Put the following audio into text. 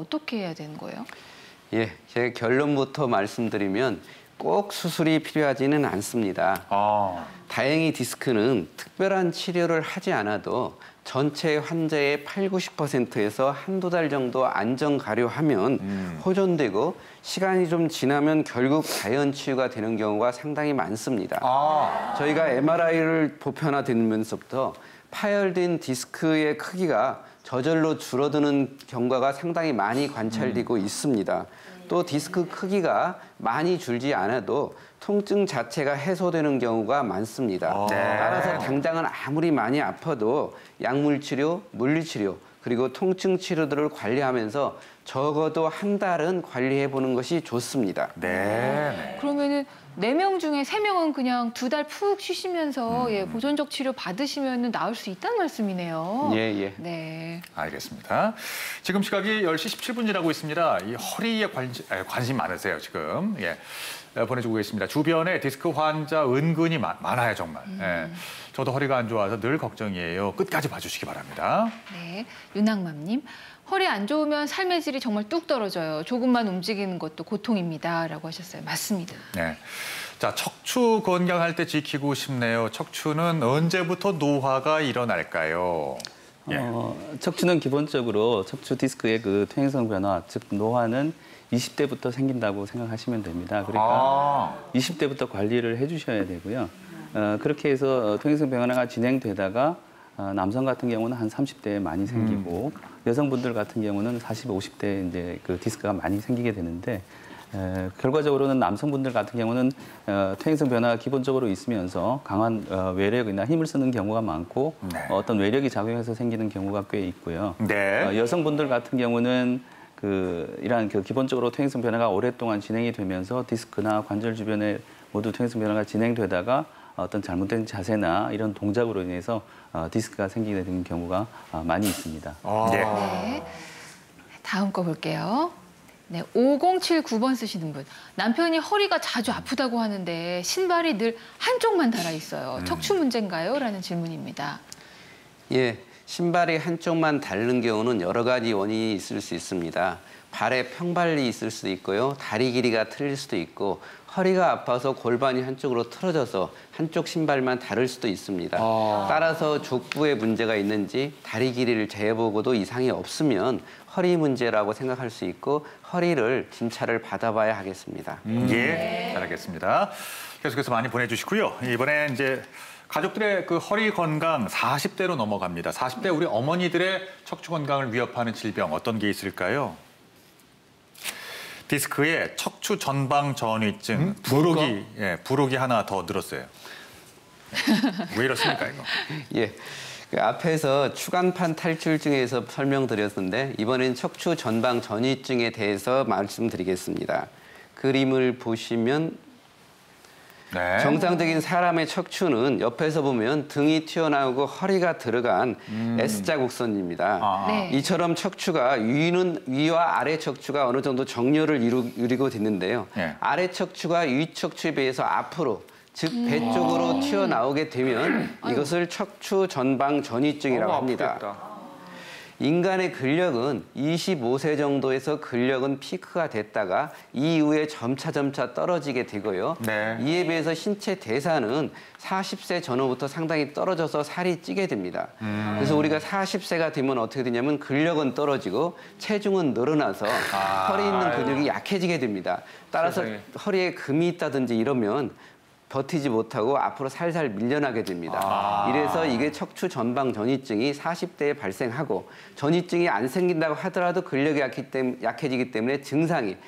어떻게 해야 되는 거예요? 예, 제 결론부터 말씀드리면 꼭 수술이 필요하지는 않습니다. 다행히 디스크는 특별한 치료를 하지 않아도 전체 환자의 80~90%에서 한두 달 정도 안정 가료하면 호전되고 시간이 좀 지나면 결국 자연 치유가 되는 경우가 상당히 많습니다. 저희가 MRI를 보편화되면서부터 파열된 디스크의 크기가 저절로 줄어드는 경과가 상당히 많이 관찰되고 있습니다. 또 디스크 크기가 많이 줄지 않아도 통증 자체가 해소되는 경우가 많습니다. 따라서 당장은 아무리 많이 아파도 약물 치료, 물리 치료, 그리고 통증 치료들을 관리하면서 적어도 한 달은 관리해보는 것이 좋습니다. 그러면은 4명 중에 3명은 그냥 2달 푹 쉬시면서 보존적 치료 받으시면 나을 수 있다는 말씀이네요. 예. 네. 알겠습니다. 지금 시각이 10시 17분이라고 있습니다. 이 허리에 관심 많으세요, 지금. 예. 보내주고 계십니다. 주변에 디스크 환자 은근히 많아요, 정말. 예. 저도 허리가 안 좋아서 늘 걱정이에요. 끝까지 봐주시기 바랍니다. 네, 윤학맘님. 허리 안 좋으면 삶의 질이 정말 뚝 떨어져요. 조금만 움직이는 것도 고통입니다. 라고 하셨어요. 맞습니다. 네. 자, 척추 건강할 때 지키고 싶네요. 척추는 언제부터 노화가 일어날까요? 척추는 기본적으로 척추 디스크의 그 퇴행성 변화, 즉 노화는 20대부터 생긴다고 생각하시면 됩니다. 그러니까 20대부터 관리를 해주셔야 되고요. 그렇게 해서 퇴행성 변화가 진행되다가 남성 같은 경우는 한 30대에 많이 생기고 여성분들 같은 경우는 40, 50대에 이제 그 디스크가 많이 생기게 되는데 결과적으로는 남성분들 같은 경우는 퇴행성 변화가 기본적으로 있으면서 강한 외력이나 힘을 쓰는 경우가 많고 어떤 외력이 작용해서 생기는 경우가 꽤 있고요. 여성분들 같은 경우는 이러한 기본적으로 퇴행성 변화가 오랫동안 진행이 되면서 디스크나 관절 주변에 모두 퇴행성 변화가 진행되다가 어떤 잘못된 자세나 이런 동작으로 인해서 디스크가 생기게 되는 경우가 많이 있습니다. 네. 다음 거 볼게요. 네, 5079번 쓰시는 분. 남편이 허리가 자주 아프다고 하는데 신발이 늘 한쪽만 달아 있어요. 척추 문제인가요? 라는 질문입니다. 예, 신발이 한쪽만 닳는 경우는 여러 가지 원인이 있을 수 있습니다. 발에 평발이 있을 수도 있고요. 다리 길이가 틀릴 수도 있고 허리가 아파서 골반이 한쪽으로 틀어져서 한쪽 신발만 다를 수도 있습니다. 따라서 족부에 문제가 있는지 다리 길이를 재보고도 이상이 없으면 허리 문제라고 생각할 수 있고 허리를 진찰을 받아봐야 하겠습니다. 예, 잘하겠습니다. 계속해서 많이 보내주시고요. 이번에 이제 가족들의 그 허리 건강 40대로 넘어갑니다. 40대 우리 어머니들의 척추 건강을 위협하는 질병 어떤 게 있을까요? 디스크에 척추 전방 전이증, 부록이 하나 더 늘었어요. 왜 이렇습니까, 이거? 예. 그 앞에서 추간판 탈출증에서 설명드렸는데 이번엔 척추 전방 전이증에 대해서 말씀드리겠습니다. 그림을 보시면 정상적인 사람의 척추는 옆에서 보면 등이 튀어나오고 허리가 들어간 S자 곡선입니다. 이처럼 척추가 위와 아래 척추가 어느 정도 정렬을 이루고 있는데요. 아래 척추가 위 척추에 비해서 앞으로 즉 배 쪽으로 튀어나오게 되면 이것을 척추 전방 전이증이라고 합니다. 아프겠다. 인간의 근력은 25세 정도에서 근력은 피크가 됐다가 이후에 점차 떨어지게 되고요. 이에 비해서 신체 대사는 40세 전후부터 상당히 떨어져서 살이 찌게 됩니다. 그래서 우리가 40세가 되면 어떻게 되냐면 근력은 떨어지고 체중은 늘어나서 허리 있는 근육이 약해지게 됩니다. 따라서 허리에 금이 있다든지 이러면 버티지 못하고 앞으로 살살 밀려나게 됩니다. 이래서 이게 척추 전방 전이증이 40대에 발생하고 전이증이 안 생긴다고 하더라도 근력이 약해지기 때문에 증상이